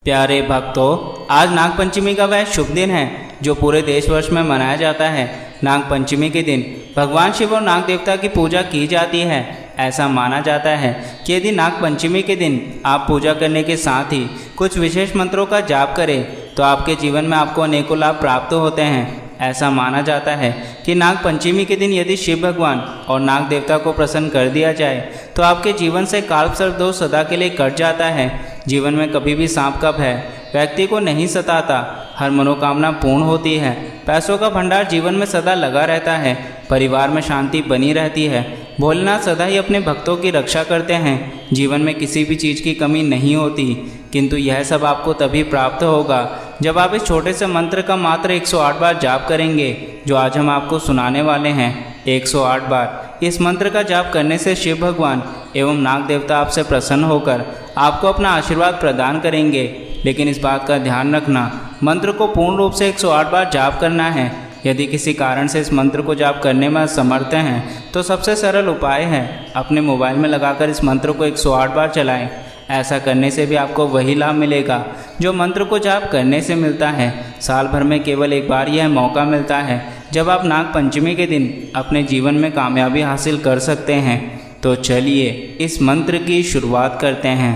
प्यारे भक्तों, आज नागपंचमी का वह शुभ दिन है जो पूरे देशवर्ष में मनाया जाता है। नागपंचमी के दिन भगवान शिव और नाग देवता की पूजा की जाती है। ऐसा माना जाता है कि यदि नागपंचमी के दिन आप पूजा करने के साथ ही कुछ विशेष मंत्रों का जाप करें तो आपके जीवन में आपको अनेकों लाभ प्राप्त होते हैं। ऐसा माना जाता है कि नागपंचमी के दिन यदि शिव भगवान और नाग देवता को प्रसन्न कर दिया जाए तो आपके जीवन से काल सर्प दोष सदा के लिए कट जाता है। जीवन में कभी भी सांप का भय व्यक्ति को नहीं सताता, हर मनोकामना पूर्ण होती है, पैसों का भंडार जीवन में सदा लगा रहता है, परिवार में शांति बनी रहती है। भोलेनाथ सदा ही अपने भक्तों की रक्षा करते हैं। जीवन में किसी भी चीज़ की कमी नहीं होती, किंतु यह सब आपको तभी प्राप्त होगा जब आप इस छोटे से मंत्र का मात्र 108 बार जाप करेंगे, जो आज हम आपको सुनाने वाले हैं। 108 बार इस मंत्र का जाप करने से शिव भगवान एवं नाग देवता आपसे प्रसन्न होकर आपको अपना आशीर्वाद प्रदान करेंगे। लेकिन इस बात का ध्यान रखना, मंत्र को पूर्ण रूप से 108 बार जाप करना है। यदि किसी कारण से इस मंत्र को जाप करने में असमर्थ हैं तो सबसे सरल उपाय है अपने मोबाइल में लगाकर इस मंत्र को 108 बार चलाएं। ऐसा करने से भी आपको वही लाभ मिलेगा जो मंत्र को जाप करने से मिलता है। साल भर में केवल एक बार यह मौका मिलता है जब आप नागपंचमी के दिन अपने जीवन में कामयाबी हासिल कर सकते हैं। तो चलिए इस मंत्र की शुरुआत करते हैं।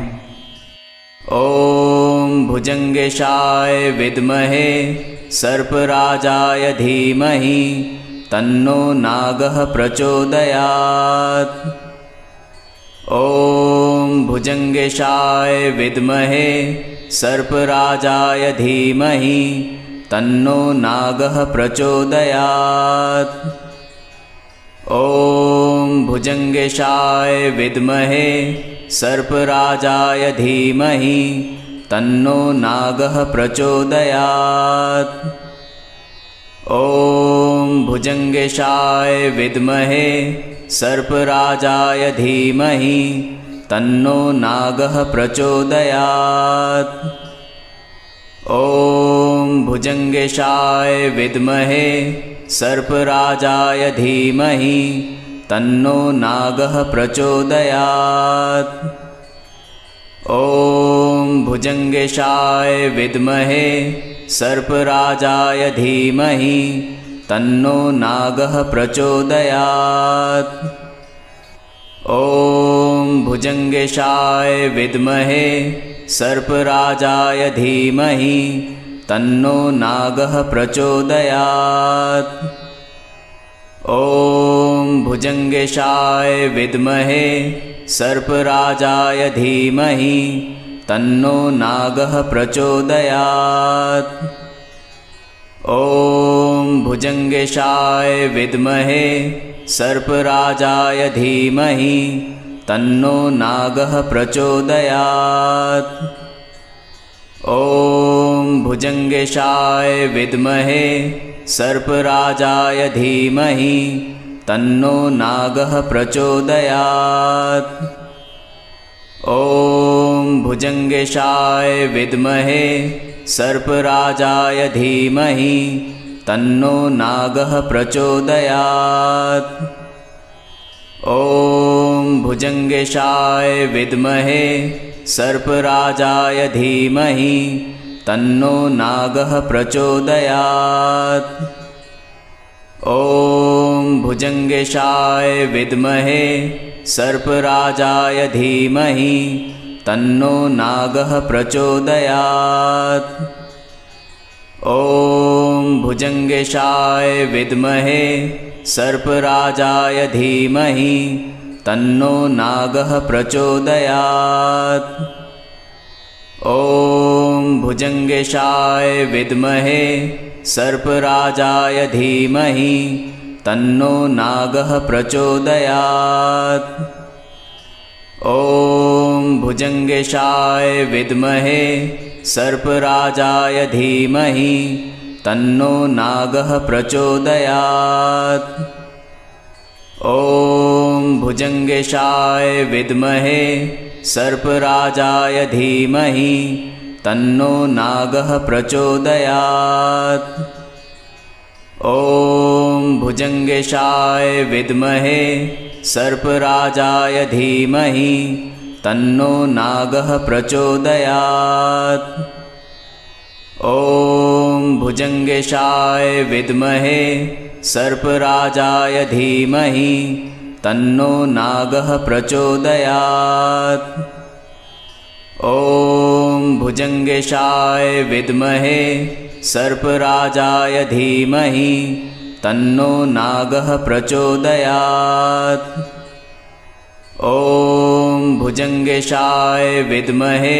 ओम भुजंगेशाय विद्महे सर्पराजाय धीमहि तन्नो नागः प्रचोदयात्। ओम भुजंगेशाय विद्महे सर्पराजाय धीमहि तन्नो नागः प्रचोदयात्। ओम भुजंगेशाय विद्महे सर्पराजाय धीमहि तन्नो नागः प्रचोदयात्। ओम भुजंगेशाय विद्महे सर्पराजाय धीमहि तन्नो नागः प्रचोदयात्। ओम भुजंगेशाय विद्महे सर्पराजाय धीमहि तन्नो नागः प्रचोदयात्। ओम भुजंगेशाय विद्महे सर्पराजाय धीमहि तन्नो नागः प्रचोदयात्। ओम भुजंगेशाय विद्महे सर्पराजाय धीमहि तन्नो नागः प्रचोदयात्। ओम भुजंगेशाय विद्महे सर्पराजाय धीमहि तन्नो नागः प्रचोदयात्। ओम भुजंगेशाय विद्महे सर्पराजाय धीमहि तन्नो नागः प्रचोदयात्। ओम भुजंगेशाय विद्महे सर्पराजाय धीमहि तन्नो नागः प्रचोदयात्। ओम भुजंगेशाय विद्महे सर्पराजाय धीमहि तन्नो नागः प्रचोदयात्। ओम भुजंगेशाय विद्महे सर्पराजाय धीमहि तन्नो नागः प्रचोदयात्। ओम भुजंगेशाय विद्महे सर्पराजाय धीमहि तन्नो नागः प्रचोदयात्। ओम भुजंगेशाय विद्महे सर्पराजाय धीमहि तन्नो नागः प्रचोदयात्। ओम भुजंगेशाय विद्महे सर्पराजाय धीमहि तन्नो नागः प्रचोदयात्। ओम भुजंगेशाय विद्महे सर्पराजाय धीमहि तन्नो नागः प्रचोदयात्। ओम भुजंगेशाय विद्महे सर्पराजाय धीमहि तन्नो नागः प्रचोदयात्। ओम भुजंगेशाय विद्महे सर्पराजाय धीमहि तन्नो नागः प्रचोदयात्। ॐ भुजङ्गेशाय विद्महे सर्पराजाय धीमहि तन्नो नागः प्रचोदयात्। ॐ भुजङ्गेशाय विद्महे सर्पराजाय धीमहि तन्नो नागः प्रचोदयात्। ॐ भुजङ्गेशाय विद्महे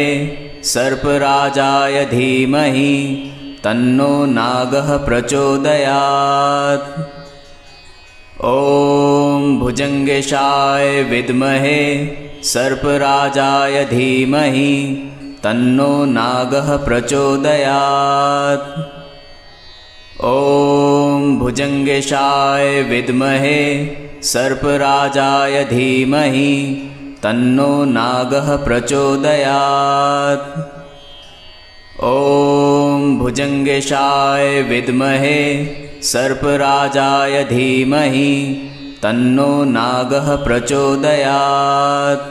सर्पराजाय धीमहि तन्नो नागः प्रचोदयात्। ॐ भुजङ्गेशाय विद्महे सर्पराजाय धीमहि तन्नो नागः प्रचोदयात्। ॐ भुजङ्गेशाय विद्महे सर्पराजाय धीमहि तन्नो नागः प्रचोदयात्। ॐ भुजङ्गेशाय विद्महे सर्पराजाय धीमहि तन्नो नागः प्रचोदयात्।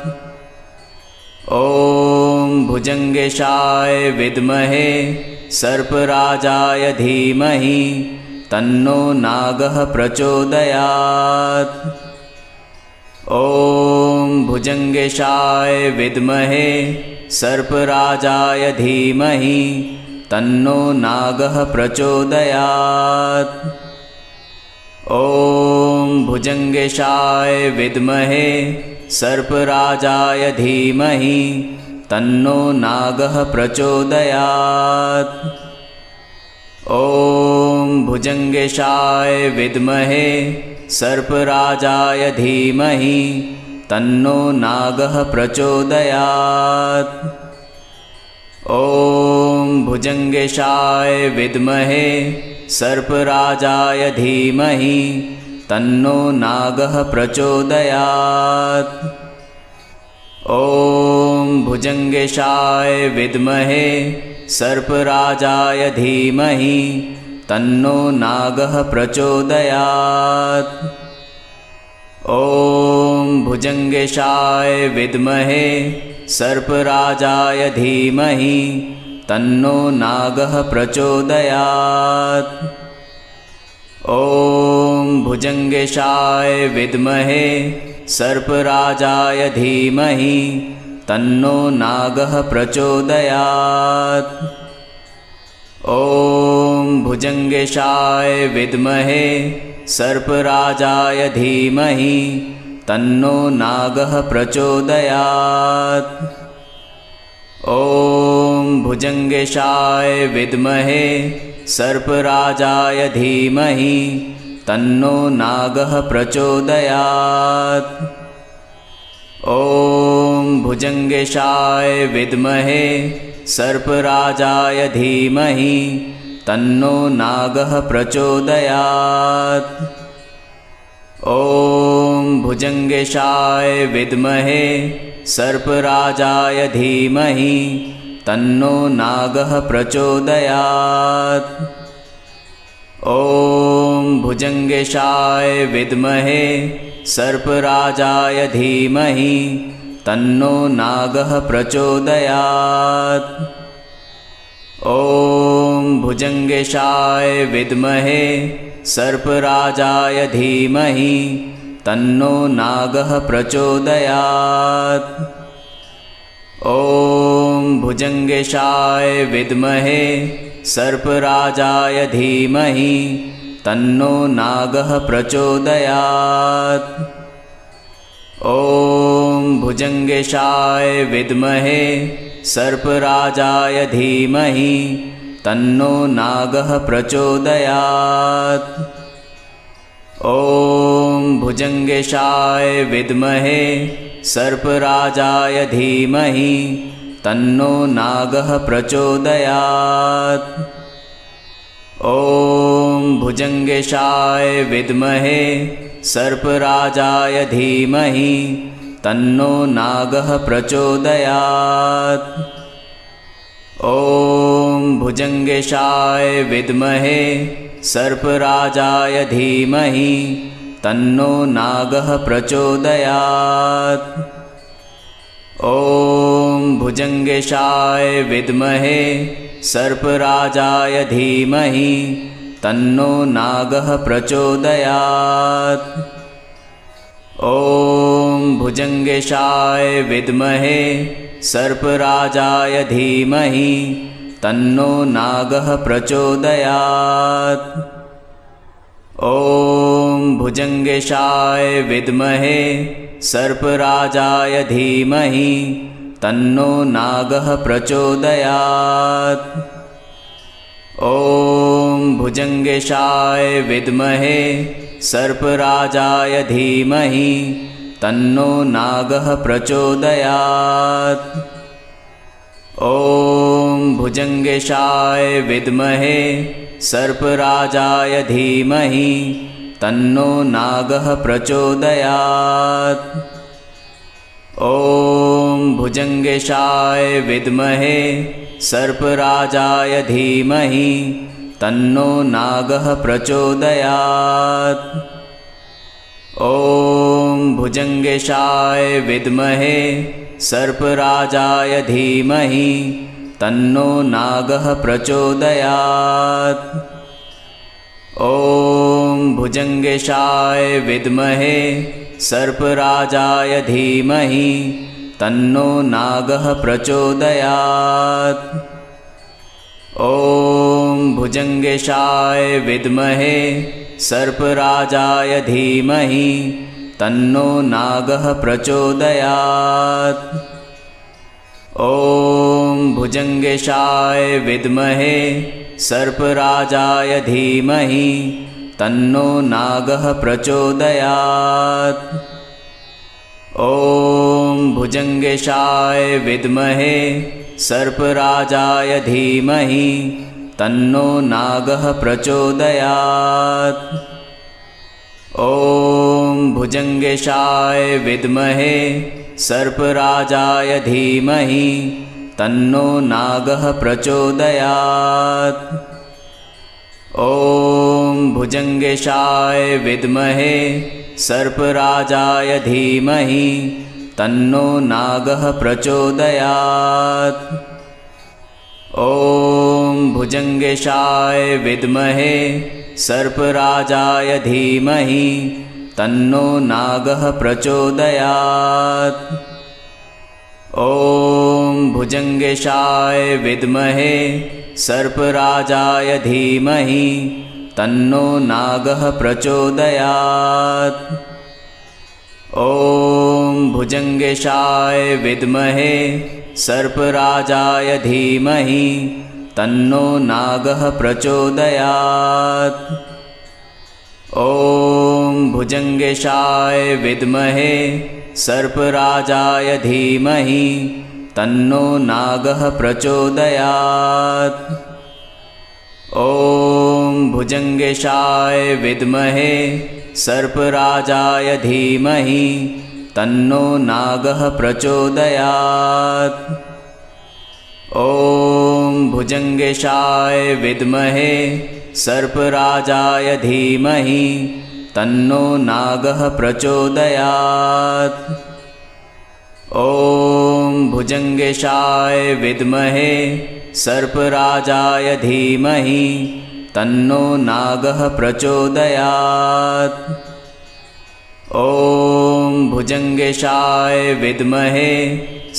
ॐ भुजङ्गेशाय विद्महे सर्पराजाय धीमहि तन्नो नागः प्रचोदयात्। ॐ भुजङ्गेशाय विद्महे सर्पराजाय धीमहि तन्नो नागः प्रचोदयात्। ॐ भुजङ्गेशाय विद्महे सर्पराजाय धीमहि तन्नो नागः प्रचोदयात्। ॐ भुजङ्गेशाय विद्महे सर्पराजाय धीमहि तन्नो नागः प्रचोदयात्। ॐ भुजङ्गेशाय विद्महे सर्पराजाय धीमहि तन्नो नागः प्रचोदयात्। ॐ भुजङ्गेशाय विद्महे सर्पराजाय धीमहि तन्नो नागः प्रचोदयात्। ॐ भुजङ्गेशाय विद्महे सर्पराजाय धीमहि तन्नो नागः प्रचोदयात्। ॐ भुजङ्गेशाय विद्महे सर्पराजाय धीमहि तन्नो नागः प्रचोदयात्। ॐ भुजङ्गेशाय विद्महे सर्पराजाय धीमहि तन्नो नागः प्रचोदयात्। ॐ भुजङ्गेशाय विद्महे सर्पराजाय धीमहि तन्नो नागः प्रचोदयात्। ॐ भुजङ्गेशाय विद्महे सर्पराजाय धीमहि तन्नो नागः प्रचोदयात्। ॐ भुजङ्गेशाय विद्महे सर्पराजाय धीमहि तन्नो नागः प्रचोदयात्। ॐ भुजङ्गेशाय विद्महे सर्पराजाय धीमहि तन्नो नागः प्रचोदयात्। ॐ भुजङ्गेशाय विद्महे सर्पराजाय धीमहि तन्नो नागः प्रचोदयात्। ॐ भुजङ्गेशाय विद्महे सर्पराजाय धीमहि तन्नो नागः प्रचोदयात्। ॐ भुजङ्गेशाय विद्महे सर्पराजाय धीमहि तन्नो नागः प्रचोदयात्। ॐ भुजङ्गेशाय विद्महे सर्पराजाय धीमहि तन्नो नागः प्रचोदयात्। ॐ भुजङ्गेशाय विद्महे सर्पराजाय धीमहि तन्नो नागः प्रचोदयात्। ॐ भुजङ्गेशाय विद्महे सर्पराजाय धीमहि तन्नो नागः प्रचोदयात्। ॐ भुजंगेशाय विद्महे सर्पराजाय धीमहि तन्नो नागः प्रचोदयात्। ॐ भुजंगेशाय विद्महे सर्पराजाय धीमहि तन्नो नागः प्रचोदयात्। ॐ भुजंगेशाय विद्महे सर्पराजाय धीमहि तन्नो नागः प्रचोदयात्। ॐ भुजंगेशाय विद्महे सर्पराजाय धीमहि तन्नो नागः प्रचोदयात्। ॐ भुजंगेशाय विद्महे सर्पराजाय धीमहि तन्नो नागः प्रचोदयात्। ॐ भुजंगेशाय विद्महे सर्पराजाय धीमहि तन्नो नागः प्रचोदयात्। ॐ भुजंगेशाय विद्महे सर्पराजाय धीमहि तन्नो नागः प्रचोदयात्। ॐ भुजंगेशाय विद्महे सर्पराजाय धीमहि तन्नो नागः प्रचोदयात्। ॐ भुजंगेशाय विद्महे सर्पराजाय धीमहि तन्नो नागः प्रचोदयात्। ॐ भुजंगेशाय विद्महे सर्पराजाय धीमहि तन्नो नागः प्रचोदयात्। ॐ भुजंगेशाय विद्महे सर्पराजाय धीमहि तन्नो नागः प्रचोदयात्। ॐ भुजंगेशाय विद्महे सर्पराजाय धीमहि तन्नो नागः प्रचोदयात्। ॐ भुजंगेशाय विद्महे सर्पराजाय धीमहि तन्नो नागः प्रचोदयात्। ॐ भुजंगेशाय विद्महे सर्पराजाय धीमहि तन्नो नागः प्रचोदयात्। ॐ भुजंगेशाय विद्महे सर्पराजाय धीमहि तन्नो नागः प्रचोदयात्। ॐ भुजंगेशाय विद्महे सर्पराजाय धीमहि तन्नो नागः प्रचोदयात्। ॐ भुजंगेशाय विद्महे सर्पराजाय धीमहि तन्नो नागः प्रचोदयात्। ॐ भुजंगेशाय विद्महे सर्पराजाय धीमहि तन्नो नागः प्रचोदयात्। ॐ भुजंगेशाय विद्महे सर्पराजाय धीमहि तन्नो नागः प्रचोदयात्। ॐ भुजंगेशाय विद्महे सर्पराजाय धीमहि तन्नो नागः प्रचोदयात्। ॐ भुजंगेशाय विद्महे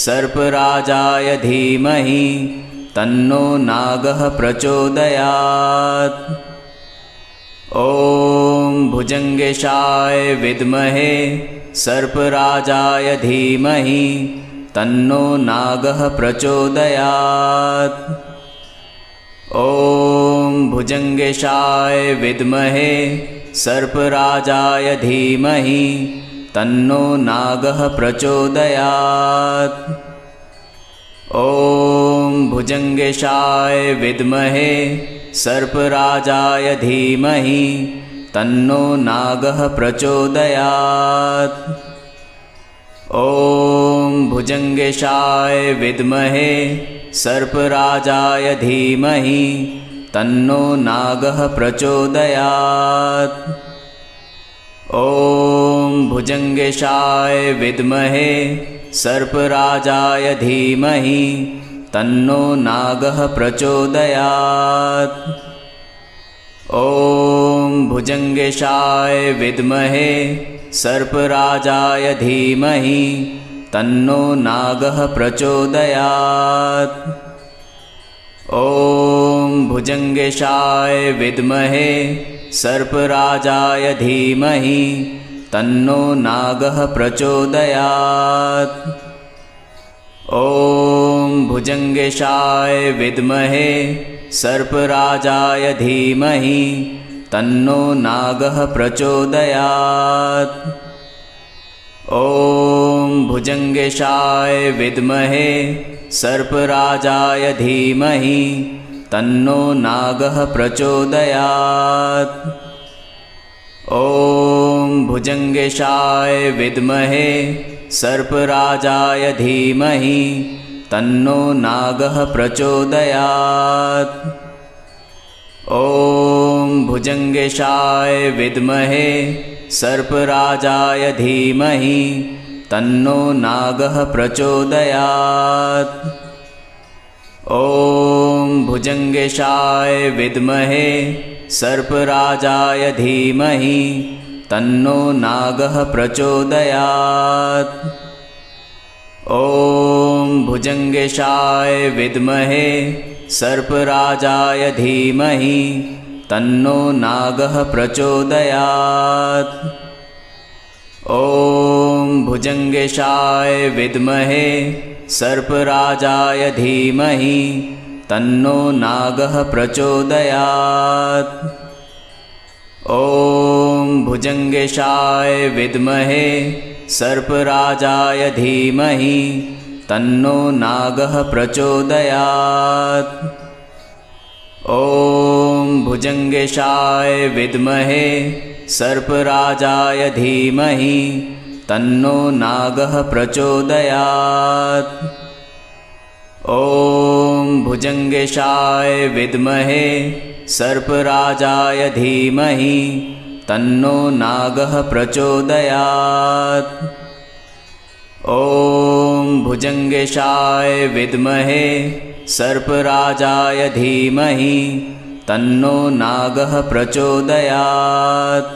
सर्पराजाय धीमहि तन्नो नागः प्रचोदयात्। ॐ भुजंगेशाय विद्महे सर्पराजाय धीमहि तन्नो नागः प्रचोदयात्। ॐ भुजंगेशाय विद्महे सर्पराजाय धीमहि तन्नो नागः प्रचोदयात्। ॐ भुजंगेशाय विद्महे सर्पराजाय धीमहि तन्नो नागः प्रचोदयात्। ॐ भुजंगेशाय विद्महे सर्पराजाय धीमहि तन्नो नागः प्रचोदयात्। ॐ भुजंगेशाय विद्महे सर्पराजाय धीमहि तन्नो नागः प्रचोदयात्। ॐ भुजङ्गेशाय विद्महे सर्पराजाय धीमहि तन्नो नागः प्रचोदयात्। ॐ भुजङ्गेशाय विद्महे सर्पराजाय धीमहि तन्नो नागः प्रचोदयात्। ॐ भुजङ्गेशाय विद्महे सर्पराजाय धीमहि तन्नो नागः प्रचोदयात्। ॐ भुजङ्गेशाय विद्महे सर्पराजाय धीमहि तन्नो नागः प्रचोदयात्। ॐ भुजङ्गेशाय विद्महे सर्पराजाय धीमहि तन्नो नागः प्रचोदयात्। ॐ भुजङ्गेशाय विद्महे सर्पराजाय धीमहि तन्नो नागः प्रचोदयात्। ॐ भुजङ्गेशाय विद्महे सर्पराजाय धीमहि तन्नो नागः प्रचोदयात्। ॐ भुजङ्गेशाय विद्महे सर्पराजाय धीमहि तन्नो नागः प्रचोदयात्। ॐ भुजङ्गेशाय विद्महे सर्पराजाय धीमहि तन्नो नागः प्रचोदयात्। ॐ भुजङ्गेशाय विद्महे सर्पराजाय धीमहि तन्नो नागः प्रचोदयात्। ॐ भुजङ्गेशाय विद्महे सर्पराजाय धीमहि तन्नो नागः प्रचोदयात्। ॐ भुजङ्गेशाय विद्महे सर्पराजाय धीमहि तन्नो नागः प्रचोदयात्। ॐ भुजङ्गेशाय विद्महे सर्पराजाय धीमहि तन्नो नागः प्रचोदयात्।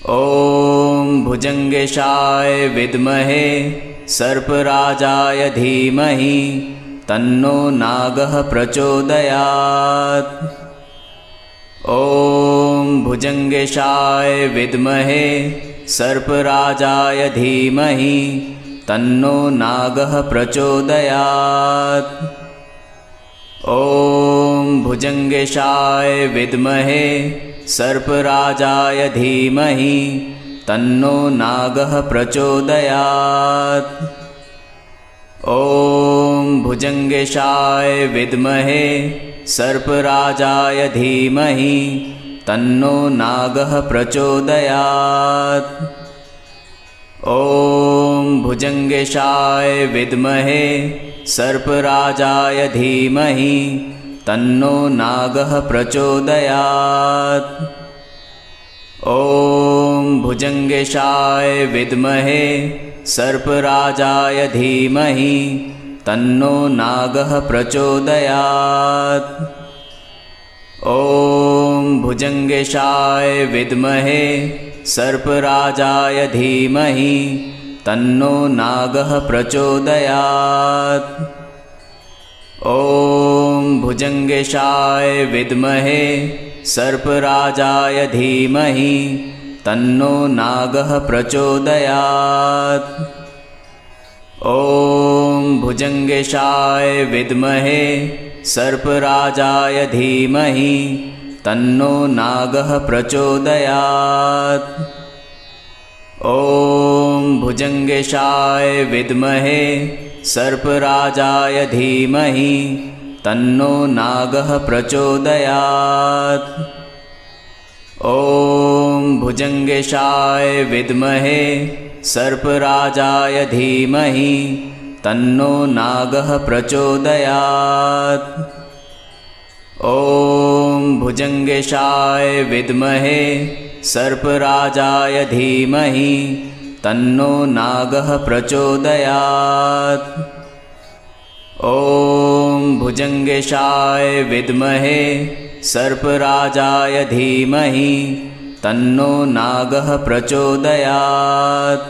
ॐ भुजङ्गेशाय विद्महे सर्पराजाय धीमहि तन्नो नागः प्रचोदयात्। ॐ भुजङ्गेशाय विद्महे सर्पराजाय धीमहि तन्नो नागः प्रचोदयात्। ॐ भुजङ्गेशाय विद्महे सर्पराजाय धीमहि तन्नो नागः प्रचोदयात्। ॐ भुजङ्गेशाय विद्महे सर्पराजाय धीमहि तन्नो नागः प्रचोदयात्। ॐ भुजङ्गेशाय विद्महे सर्पराजाय धीमहि तन्नो नागः प्रचोदयात्। ॐ भुजङ्गेशाय विद्महे सर्पराजाय धीमहि तन्नो नागः प्रचोदयात्। ॐ भुजङ्गेशाय विद्महे सर्पराजाय धीमहि तन्नो नागः प्रचोदयात्। ॐ भुजङ्गेशाय विद्महे सर्पराजाय धीमहि तन्नो नागः प्रचोदयात्। ॐ भुजङ्गेशाय विद्महे सर्पराजाय धीमहि तन्नो नागः प्रचोदयात्। ॐ भुजङ्गेशाय विद्महे सर्पराजाय धीमहि तन्नो नागः प्रचोदयात्। ॐ भुजङ्गेशाय विद्महे सर्पराजाय धीमहि तन्नो नागः प्रचोदयात्। ॐ भुजङ्गेशाय विद्महे सर्पराजाय धीमहि तन्नो नागः प्रचोदयात्। ॐ भुजङ्गेशाय विद्महे सर्पराजाय धीमहि तन्नो नागः प्रचोदयात्।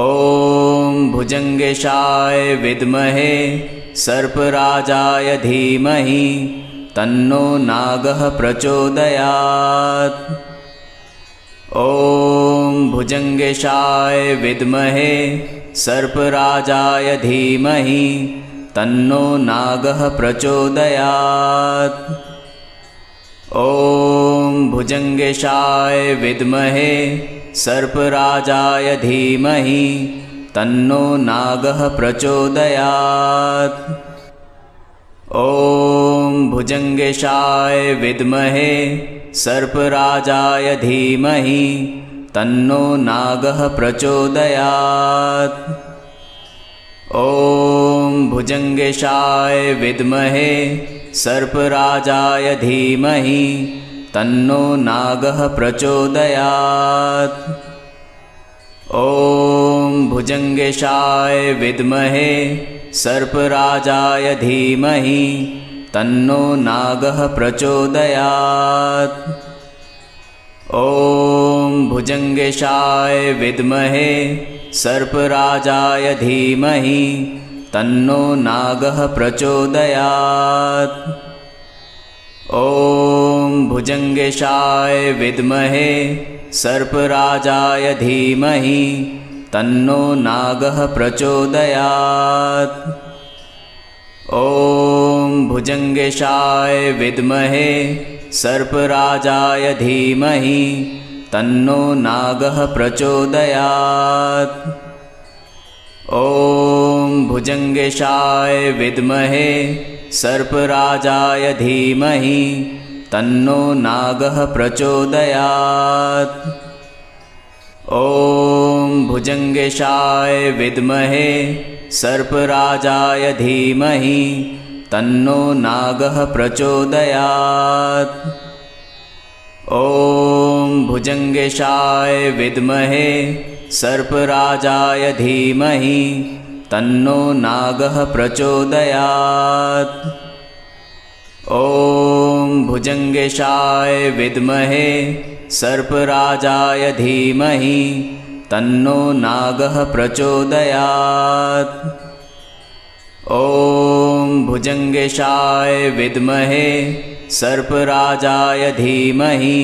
ॐ भुजङ्गेशाय विद्महे सर्पराजाय धीमहि तन्नो नागः प्रचोदयात्। ॐ भुजङ्गेशाय विद्महे सर्पराजाय धीमहि तन्नो नागः प्रचोदयात्। ॐ भुजङ्गेशाय विद्महे सर्पराजाय धीमहि तन्नो नागः प्रचोदयात्। ॐ भुजङ्गेशाय विद्महे सर्पराजाय धीमहि तन्नो नागः प्रचोदयात्। ॐ भुजङ्गेशाय विद्महे सर्पराजाय धीमहि तन्नो नागः प्रचोदयात्। ॐ भुजङ्गेशाय विद्महे सर्पराजाय धीमहि तन्नो नागः प्रचोदयात्। ॐ भुजङ्गेशाय विद्महे सर्पराजाय धीमहि तन्नो नागः प्रचोदयात्। ॐ भुजङ्गेशाय विद्महे सर्पराजाय धीमहि तन्नो नागः प्रचोदयात्। ॐ भुजङ्गेशाय विद्महे सर्पराजाय धीमहि तन्नो नागः प्रचोदयात्। ॐ भुजङ्गेशाय विद्महे सर्पराजाय धीमहि तन्नो नागः प्रचोदयात्। ॐ भुजङ्गेशाय विद्महे सर्पराजाय धीमहि तन्नो नागः प्रचोदयात्। ॐ भुजङ्गेशाय विद्महे सर्पराजाय धीमहि तन्नो नागः प्रचोदयात्। ॐ भुजङ्गेशाय विद्महे सर्पराजाय धीमहि तन्नो नागः प्रचोदयात्। ॐ भुजङ्गेशाय विद्महे सर्पराजाय धीमहि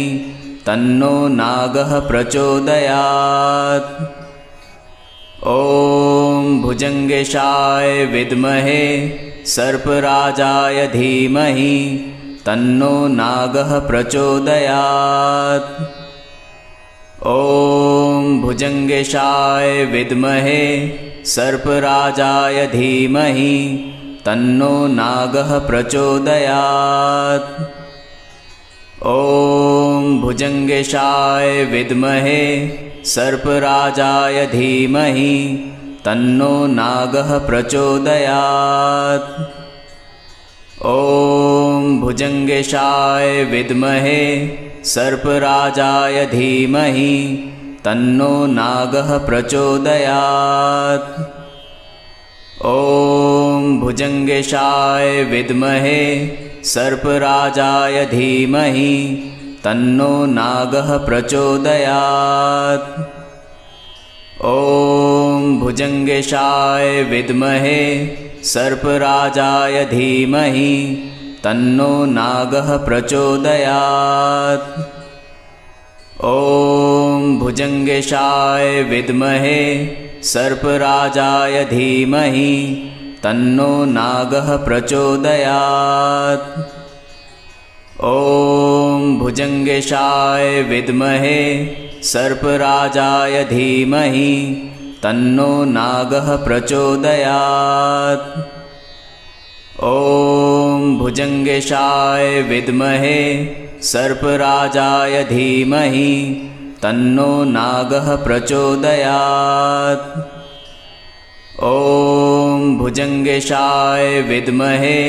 तन्नो नागः प्रचोदयात्। ॐ भुजङ्गेशाय विद्महे सर्पराजाय धीमहि तन्नो नागः प्रचोदयात्। ॐ भुजङ्गेशाय विद्महे सर्पराजाय धीमहि तन्नो नागः प्रचोदयात्। ॐ भुजङ्गेशाय विद्महे सर्पराजाय धीमहि तन्नो नागः प्रचोदयात्। ॐ भुजङ्गेशाय विद्महे सर्पराजाय धीमहि तन्नो नागः प्रचोदयात्। ॐ भुजङ्गेशाय विद्महे सर्पराजाय धीमहि तन्नो नागः प्रचोदयात्। ॐ भुजङ्गेशाय विद्महे सर्पराजाय धीमहि तन्नो नागः प्रचोदयात्। ॐ भुजङ्गेशाय विद्महे सर्पराजाय धीमहि तन्नो नागः प्रचोदयात्। ॐ भुजङ्गेशाय विद्महे सर्पराजाय धीमहि तन्नो नागः प्रचोदयात्। ॐ भुजङ्गेशाय विद्महे सर्पराजाय धीमहि तन्नो नागः प्रचोदयात्। ॐ भुजङ्गेशाय विद्महे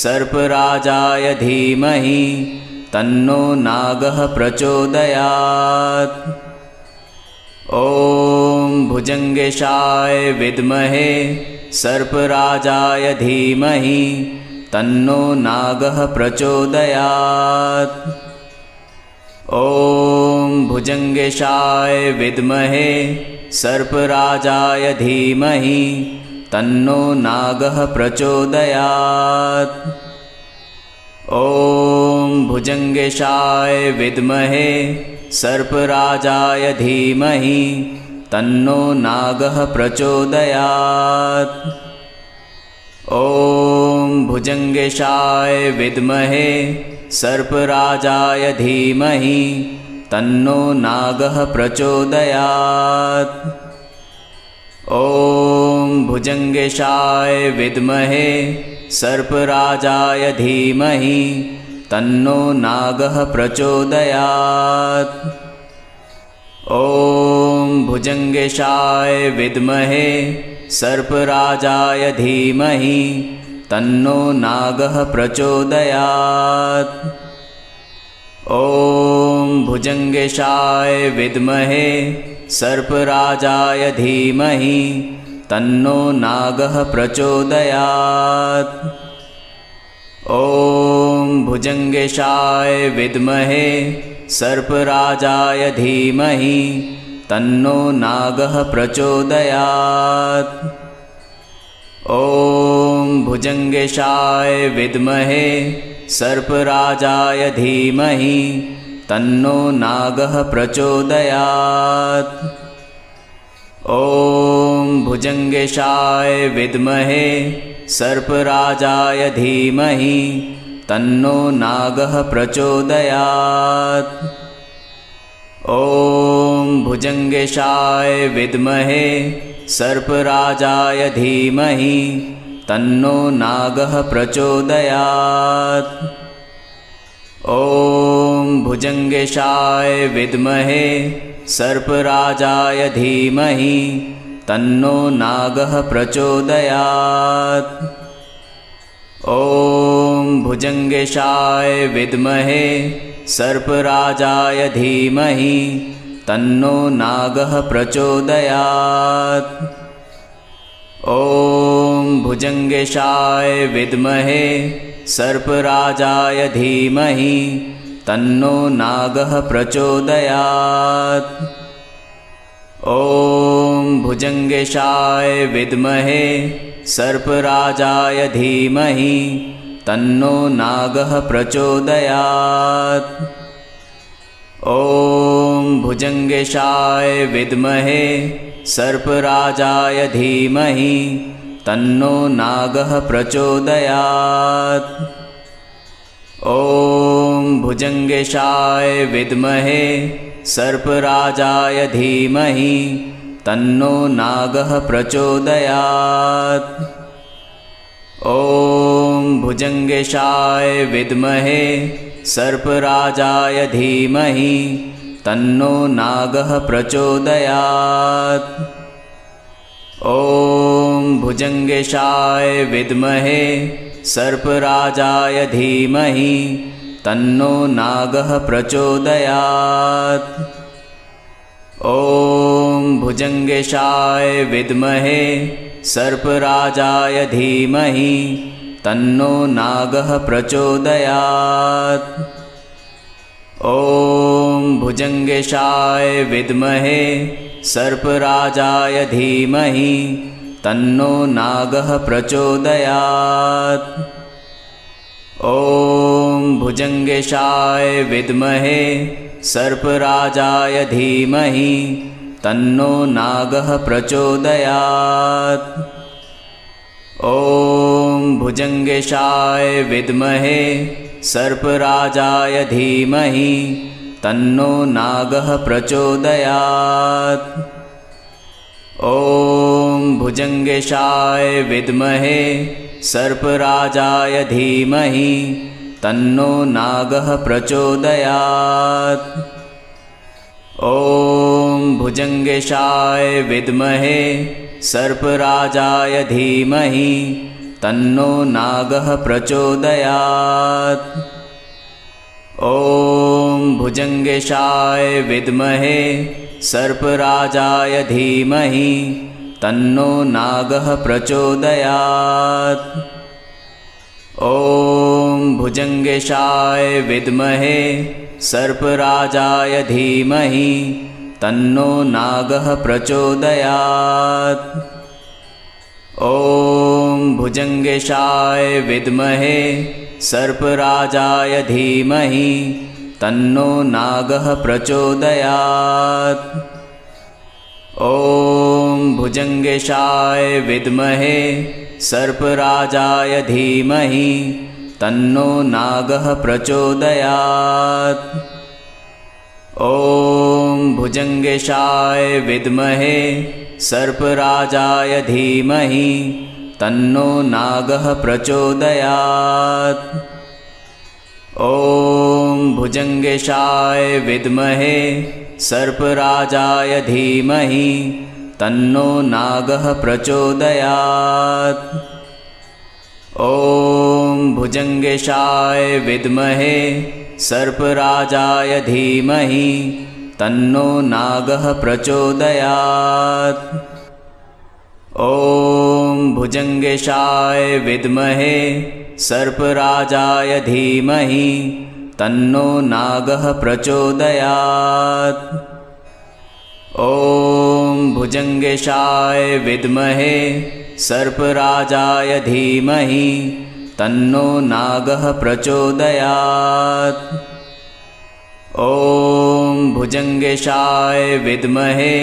सर्पराजाय धीमहि तन्नो नागः प्रचोदयात्। ॐ भुजंगेशाय विद्महे सर्पराजाय धीमहि तन्नो नागः प्रचोदयात्। ॐ भुजंगेशाय विद्महे सर्पराजाय धीमहि तन्नो नागः प्रचोदयात्। ॐ भुजंगेशाय विद्महे सर्पराजाय धीमहि तन्नो नागः प्रचोदयात्। ॐ भुजंगेशाय विद्महे सर्पराजाय धीमहि तन्नो नागः प्रचोदयात्। ॐ भुजंगेशाय विद्महे सर्पराजाय धीमहि तन्नो नागः प्रचोदयात्। ॐ भुजंगेशाय विद्महे सर्पराजाय धीमहि तन्नो नागः प्रचोदयात्। ॐ भुजंगेशाय विद्महे सर्पराजाय धीमहि तन्नो नागः प्रचोदयात्। ॐ भुजंगेशाय विद्महे सर्पराजाय धीमहि तन्नो नागः प्रचोदयात्। ॐ भुजंगेशाय विद्महे सर्पराजाय धीमहि तन्नो नागः प्रचोदयात्। ॐ भुजंगेशाय विद्महे सर्पराजाय धीमहि तन्नो नागः प्रचोदयात्। ॐ भुजंगेशाय विद्महे सर्पराजाय धीमहि तन्नो नागः प्रचोदयात्। ॐ भुजंगेशाय विद्महे सर्पराजाय धीमहि तन्नो नागः प्रचोदयात्। ॐ भुजंगेशाय विद्महे सर्पराजाय धीमहि तन्नो नागः प्रचोदयात्। ॐ भुजंगेशाय विद्महे सर्पराजाय धीमहि तन्नो नागः प्रचोदयात्। ॐ भुजंगेशाय विद्महे सर्पराजाय धीमहि तन्नो नागः प्रचोदयात्। ॐ भुजंगेशाय विद्महे सर्पराजाय धीमहि तन्नो नागः प्रचोदयात्। ॐ भुजंगेशाय विद्महे सर्पराजाय धीमहि तन्नो नागः प्रचोदयात्। ॐ भुजंगेशाय विद्महे सर्पराजाय धीमहि तन्नो नागः प्रचोदयात्। ॐ भुजंगेशाय विद्महे सर्पराजाय धीमहि तन्नो नागः प्रचोदयात्। ॐ भुजंगेशाय विद्महे सर्पराजाय धीमहि तन्नो नागः प्रचोदयात्। ॐ भुजंगेशाय विद्महे सर्पराजाय धीमहि तन्नो नागः प्रचोदयात्। ॐ भुजंगेशाय विद्महे सर्पराजाय धीमहि तन्नो नागः प्रचोदयात्। ॐ भुजंगेशाय विद्महे सर्पराजाय धीमहि तन्नो नागः प्रचोदयात्। ॐ भुजंगेशाय विद्महे सर्पराजाय धीमहि तन्नो नागः प्रचोदयात्। ॐ भुजंगेशाय विद्महे सर्पराजाय धीमहि तन्नो नागः प्रचोदयात्। ॐ भुजंगेशाय विद्महे सर्पराजाय धीमहि तन्नो नागः प्रचोदयात्। ॐ भुजङ्गेशाय विद्महे सर्पराजाय धीमहि तन्नो नागः प्रचोदयात्। ॐ भुजङ्गेशाय विद्महे सर्पराजाय धीमहि तन्नो नागः प्रचोदयात्। ॐ भुजङ्गेशाय विद्महे सर्पराजाय धीमहि तन्नो नागः प्रचोदयात्। ॐ भुजङ्गेशाय विद्महे सर्पराजाय धीमहि तन्नो नागः प्रचोदयात्। ॐ भुजङ्गेशाय विद्महे सर्पराजाय धीमहि तन्नो नागः प्रचोदयात्। ॐ भुजङ्गेशाय विद्महे सर्पराजाय धीमहि तन्नो नागः प्रचोदयात्। ॐ भुजङ्गेशाय विद्महे सर्पराजाय धीमहि तन्नो नागः प्रचोदयात्। ॐ भुजङ्गेशाय विद्महे सर्पराजाय धीमहि तन्नो नागः प्रचोदयात्। ॐ भुजङ्गेशाय विद्महे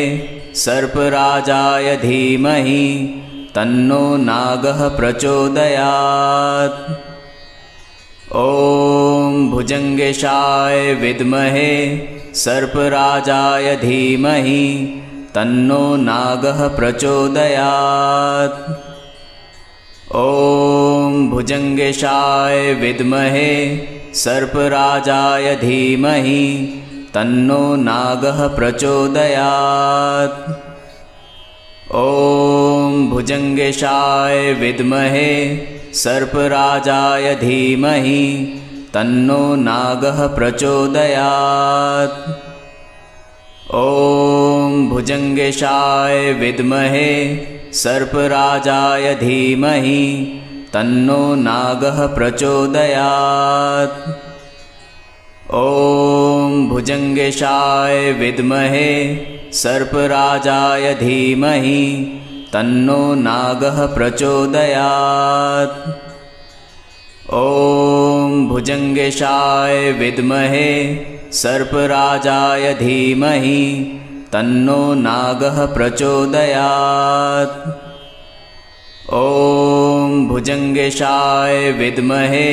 सर्पराजाय धीमहि तन्नो नागः प्रचोदयात्। ॐ भुजङ्गेशाय विद्महे सर्पराजाय धीमहि तन्नो नागः प्रचोदयात्। ॐ भुजङ्गेशाय विद्महे सर्पराजाय धीमहि तन्नो नागः प्रचोदयात्। ॐ भुजङ्गेशाय विद्महे सर्पराजाय धीमहि तन्नो नागः प्रचोदयात्। ॐ भुजङ्गेशाय विद्महे सर्पराजाय धीमहि तन्नो नागः प्रचोदयात्। ॐ भुजङ्गेशाय विद्महे सर्पराजाय धीमहि तन्नो नागः प्रचोदयात्। ॐ भुजङ्गेशाय विद्महे सर्पराजाय धीमहि तन्नो नागः प्रचोदयात्। ॐ भुजङ्गेशाय विद्महे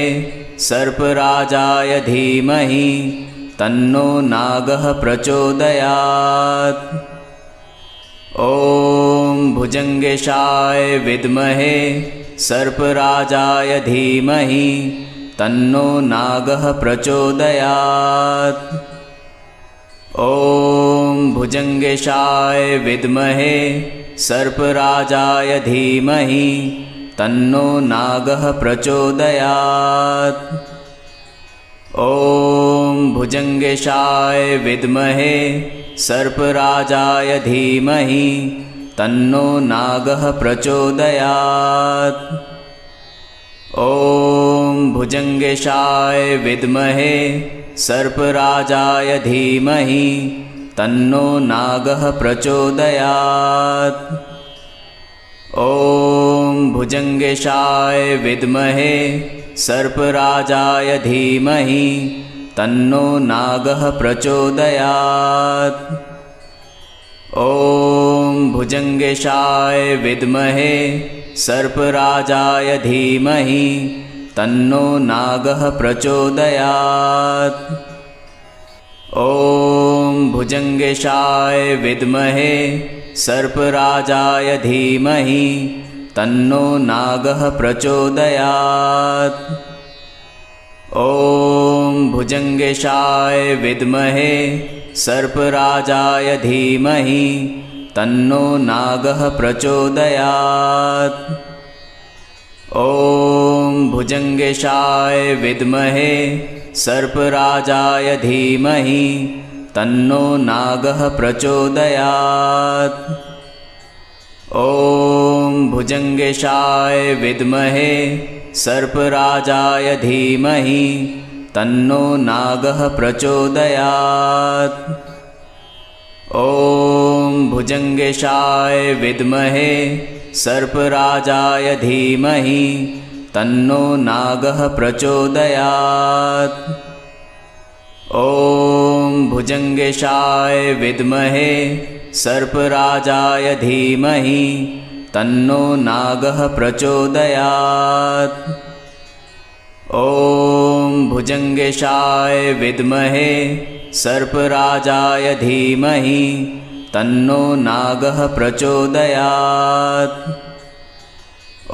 सर्पराजाय धीमहि तन्नो नागः प्रचोदयात्। ॐ भुजङ्गेशाय विद्महे सर्पराजाय धीमहि तन्नो नागः प्रचोदयात्। ॐ भुजङ्गेशाय विद्महे सर्पराजाय धीमहि तन्नो नागः प्रचोदयात्। ॐ भुजङ्गेशाय विद्महे सर्पराजाय धीमहि तन्नो नागः प्रचोदयात्। ॐ भुजङ्गेशाय विद्महे सर्पराजाय धीमहि तन्नो नागः प्रचोदयात्। ॐ भुजङ्गेशाय विद्महे सर्पराजाय धीमहि तन्नो नागः प्रचोदयात्। ॐ भुजङ्गेशाय विद्महे सर्पराजाय धीमहि तन्नो नागः प्रचोदयात्। ॐ भुजङ्गेशाय विद्महे सर्पराजाय धीमहि तन्नो नागः प्रचोदयात्। ॐ भुजङ्गेशाय विद्महे सर्पराजाय धीमहि तन्नो नागः प्रचोदयात्। ॐ भुजङ्गेशाय विद्महे सर्पराजाय धीमहि तन्नो नागः प्रचोदयात्। ॐ भुजङ्गेशाय विद्महे सर्पराजाय धीमहि तन्नो नागः प्रचोदयात्। ॐ भुजङ्गेशाय विद्महे सर्पराजाय धीमहि तन्नो नागः प्रचोदयात्। ॐ भुजङ्गेशाय विद्महे सर्पराजाय धीमहि तन्नो नागः प्रचोदयात्। ॐ भुजङ्गेशाय विद्महे सर्पराजाय धीमहि तन्नो नागः प्रचोदयात्।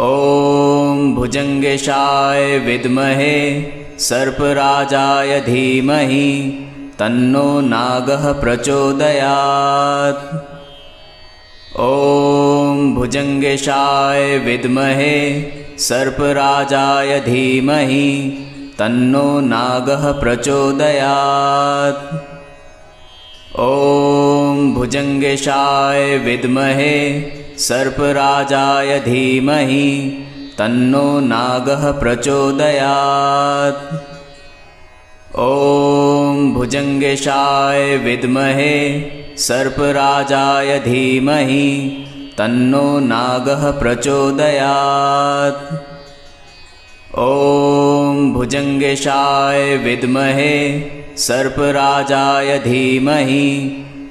ॐ भुजङ्गेशाय विद्महे सर्पराजाय धीमहि तन्नो नागः प्रचोदयात्। ॐ भुजङ्गेशाय विद्महे सर्पराजाय धीमहि तन्नो नागः प्रचोदयात्। ॐ भुजङ्गेशाय विद्महे सर्पराजाय धीमहि तन्नो नागः प्रचोदयात्। ॐ भुजङ्गेशाय विद्महे सर्पराजाय धीमहि तन्नो नागः प्रचोदयात्। ॐ भुजङ्गेशाय विद्महे सर्पराजाय धीमहि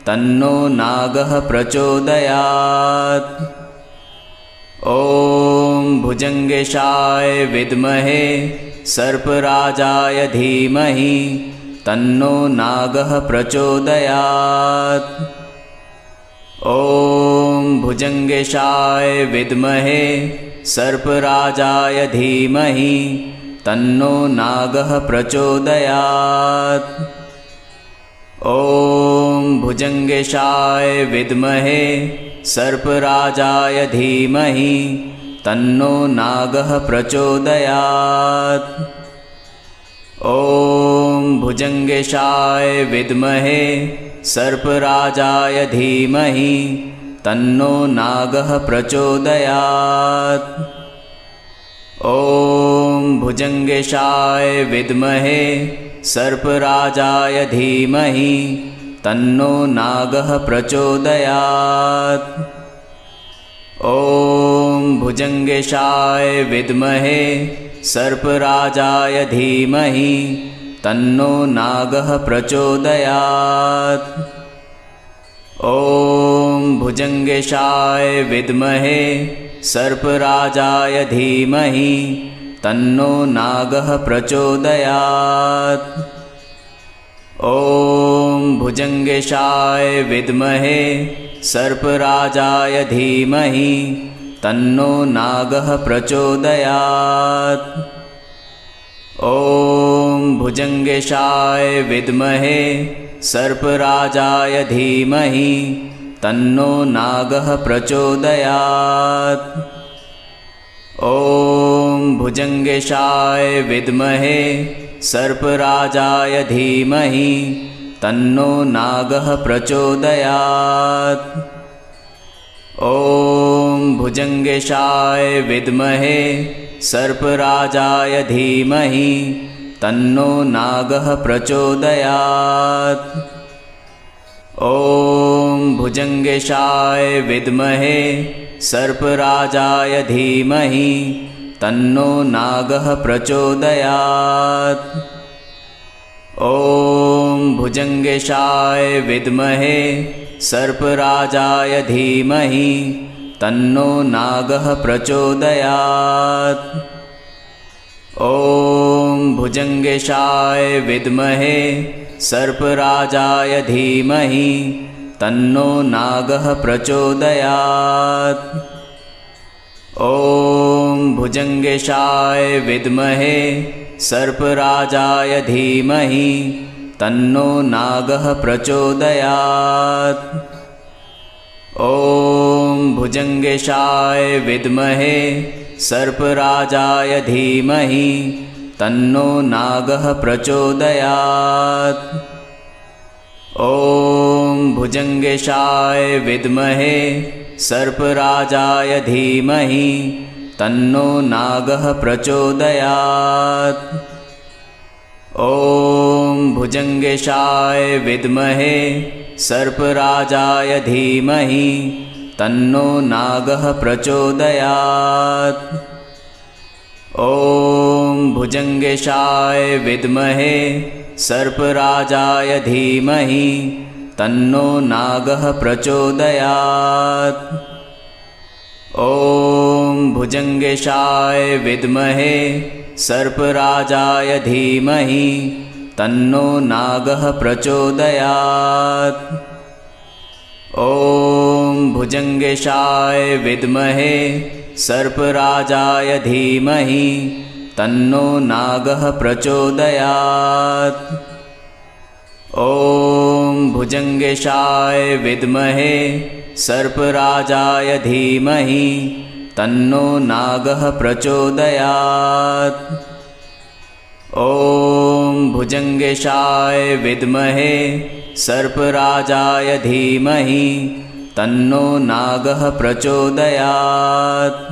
तन्नो नागः प्रचोदयात्। ॐ भुजङ्गेशाय विद्महे सर्पराजाय धीमहि तन्नो नागः प्रचोदयात्। ॐ भुजङ्गेशाय विद्महे सर्पराजाय धीमहि तन्नो नागः प्रचोदयात्। ॐ भुजङ्गेशाय विद्महे सर्पराजाय धीमहि तन्नो नागः प्रचोदयात्। ॐ भुजङ्गेशाय विद्महे सर्पराजाय धीमहि तन्नो नागः प्रचोदयात्। ॐ भुजङ्गेशाय विद्महे सर्पराजाय धीमहि तन्नो नागः प्रचोदयात्। ॐ भुजङ्गेशाय विद्महे सर्पराजाय धीमहि तन्नो नागः प्रचोदयात्। ॐ भुजङ्गेशाय विद्महे सर्पराजाय धीमहि तन्नो नागः प्रचोदयात्। ॐ भुजङ्गेशाय विद्महे सर्पराजाय धीमहि तन्नो नागः प्रचोदयात्। ॐ भुजङ्गेशाय विद्महे सर्पराजाय धीमहि तन्नो नागः प्रचोदयात्। ॐ भुजङ्गेशाय विद्महे सर्पराजाय धीमहि तन्नो नागः प्रचोदयात्। ॐ भुजङ्गेशाय विद्महे सर्पराजाय धीमहि तन्नो नागः प्रचोदयात्। ॐ भुजङ्गेशाय विद्महे सर्पराजाय धीमहि तन्नो नागः प्रचोदयात्। ॐ भुजङ्गेशाय विद्महे सर्पराजाय धीमहि तन्नो नागः प्रचोदयात्। ॐ भुजङ्गेशाय विद्महे सर्पराजाय धीमहि तन्नो नागः प्रचोदयात्। ॐ भुजङ्गेशाय विद्महे सर्पराजाय धीमहि तन्नो नागः प्रचोदयात्। ॐ भुजङ्गेशाय विद्महे सर्पराजाय धीमहि तन्नो नागः प्रचोदयात्। ॐ भुजङ्गेशाय विद्महे सर्पराजाय धीमहि तन्नो नागः प्रचोदयात्। ॐ भुजङ्गेशाय विद्महे सर्पराजाय धीमहि तन्नो नागः प्रचोदयात्। ॐ भुजङ्गेशाय विद्महे सर्पराजाय धीमहि तन्नो नागः प्रचोदयात्। ॐ भुजङ्गेशाय विद्महे सर्पराजाय धीमहि तन्नो नागः प्रचोदयात्। ॐ भुजङ्गेशाय विद्महे सर्पराजाय धीमहि तन्नो नागः प्रचोदयात्। ॐ भुजङ्गेशाय विद्महे सर्पराजाय धीमहि तन्नो नागः प्रचोदयात्। ॐ भुजङ्गेशाय विद्महे सर्पराजाय धीमहि तन्नो नागः प्रचोदयात्।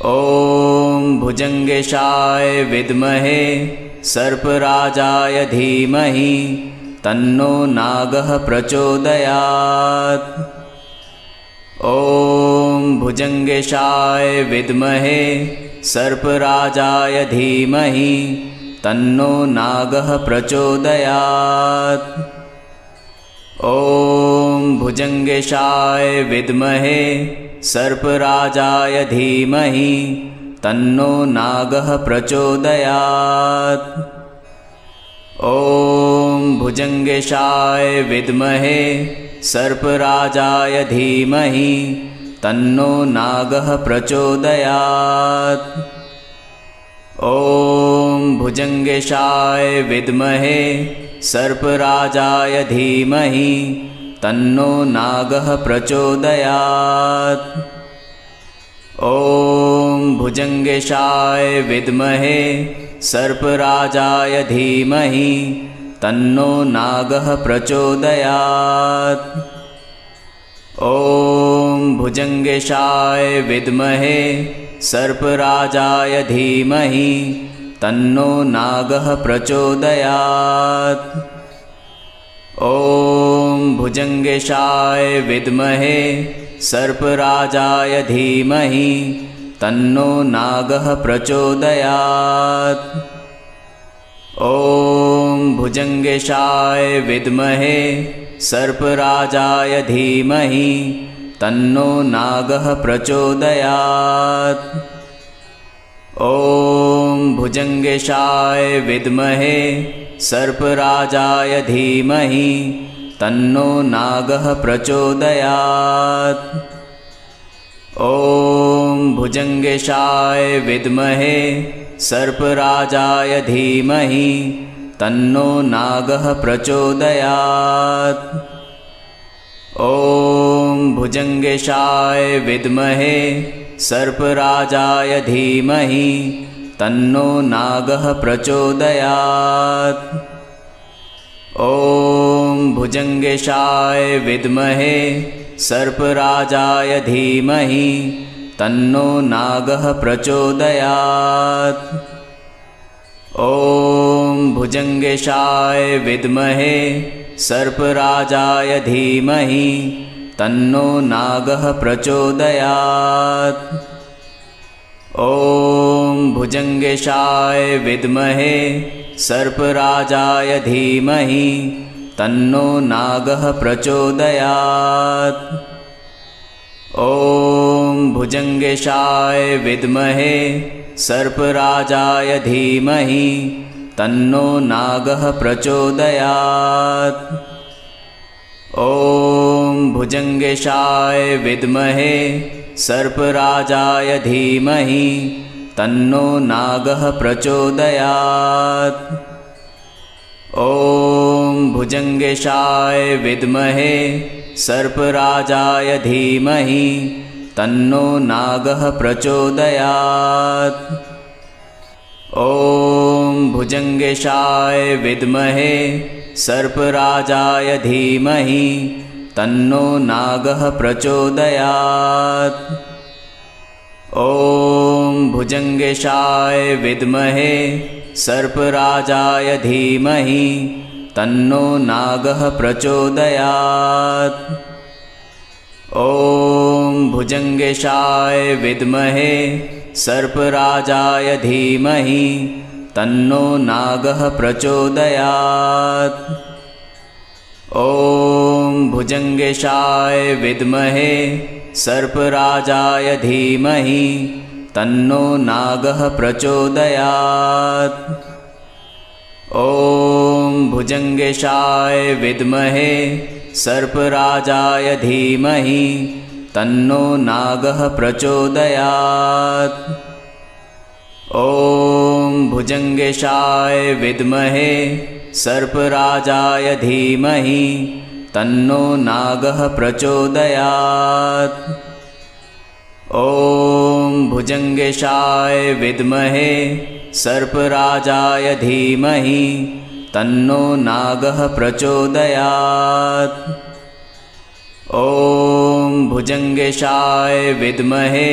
ॐ भुजङ्गेशाय विद्महे सर्पराजाय धीमहि तन्नो नागः प्रचोदयात्। ॐ भुजङ्गेशाय विद्महे सर्पराजाय धीमहि तन्नो नागः प्रचोदयात्। ॐ भुजङ्गेशाय विद्महे सर्पराजाय धीमहि तन्नो नागः प्रचोदयात्। ॐ भुजङ्गेशाय विद्महे सर्पराजाय धीमहि तन्नो नागः प्रचोदयात्। ॐ भुजङ्गेशाय विद्महे सर्पराजाय धीमहि तन्नो नागः प्रचोदयात्। ॐ भुजङ्गेशाय विद्महे सर्पराजाय धीमहि तन्नो नागः प्रचोदयात्। ॐ भुजङ्गेशाय विद्महे सर्पराजाय धीमहि तन्नो नागः प्रचोदयात्। ॐ भुजङ्गेशाय विद्महे सर्पराजाय धीमहि तन्नो नागः प्रचोदयात्। ॐ भुजङ्गेशाय विद्महे सर्पराजाय धीमहि तन्नो नागः प्रचोदयात्। ॐ भुजङ्गेशाय विद्महे सर्पराजाय धीमहि तन्नो नागः प्रचोदयात्। ॐ भुजङ्गेशाय विद्महे सर्पराजाय धीमहि तन्नो नागः प्रचोदयात्। ॐ भुजङ्गेशाय विद्महे सर्पराजाय धीमहि तन्नो नागः प्रचोदयात्। ॐ भुजङ्गेशाय विद्महे सर्पराजाय धीमहि तन्नो नागः प्रचोदयात्। ॐ भुजङ्गेशाय विद्महे सर्पराजाय धीमहि तन्नो नागः प्रचोदयात्। ॐ भुजङ्गेशाय विद्महे सर्पराजाय धीमहि तन्नो नागः प्रचोदयात्। ॐ भुजङ्गेशाय विद्महे सर्पराजाय धीमहि तन्नो नागः प्रचोदयात्। ॐ भुजङ्गेशाय विद्महे सर्पराजाय धीमहि तन्नो नागः प्रचोदयात्। ॐ भुजङ्गेशाय विद्महे सर्पराजाय धीमहि तन्नो नागः प्रचोदयात्। ॐ भुजङ्गेशाय विद्महे सर्पराजाय धीमहि तन्नो नागः प्रचोदयात्। ॐ भुजङ्गेशाय विद्महे सर्पराजाय धीमहि तन्नो नागः प्रचोदयात्। ॐ भुजङ्गेशाय विद्महे सर्पराजाय धीमहि तन्नो नागः प्रचोदयात्। ॐ भुजङ्गेशाय विद्महे सर्पराजाय धीमहि तन्नो नागः प्रचोदयात्। ॐ भुजङ्गेशाय विद्महे सर्पराजाय धीमहि तन्नो नागः प्रचोदयात्। ॐ भुजङ्गेशाय विद्महे सर्पराजाय धीमहि तन्नो नागः प्रचोदयात्। ॐ भुजङ्गेशाय विद्महे सर्पराजाय धीमहि तन्नो नागः प्रचोदयात्। ॐ भुजङ्गेशाय विद्महे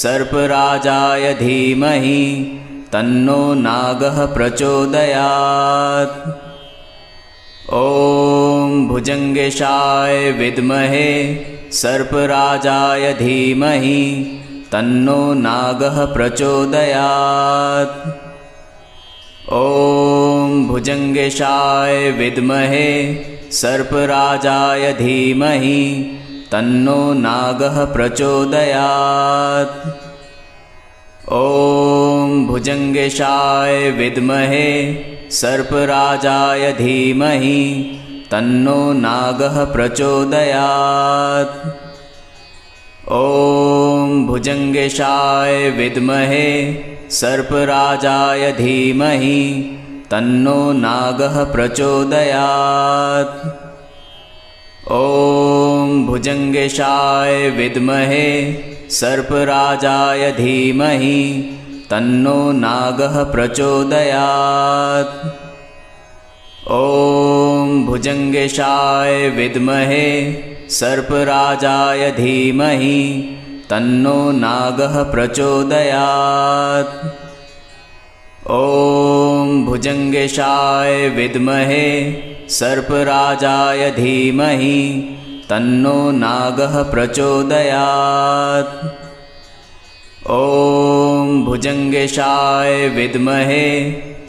सर्पराजाय धीमहि तन्नो नागः प्रचोदयात्। ॐ भुजङ्गेशाय विद्महे सर्पराजाय धीमहि तन्नो नागः प्रचोदयात्। ॐ भुजङ्गेशाय विद्महे सर्पराजाय धीमहि तन्नो नागः प्रचोदयात्। ॐ भुजङ्गेशाय विद्महे सर्पराजाय धीमहि तन्नो नागः प्रचोदयात्। ॐ भुजङ्गेशाय विद्महे सर्पराजाय धीमहि तन्नो नागः प्रचोदयात्। ॐ भुजङ्गेशाय विद्महे सर्पराजाय धीमहि तन्नो नागः प्रचोदयात्। ॐ भुजङ्गेशाय विद्महे सर्पराजाय धीमहि तन्नो नागः प्रचोदयात्। ॐ भुजङ्गेशाय विद्महे सर्पराजाय धीमहि तन्नो नागः प्रचोदयात्। ॐ भुजङ्गेशाय विद्महे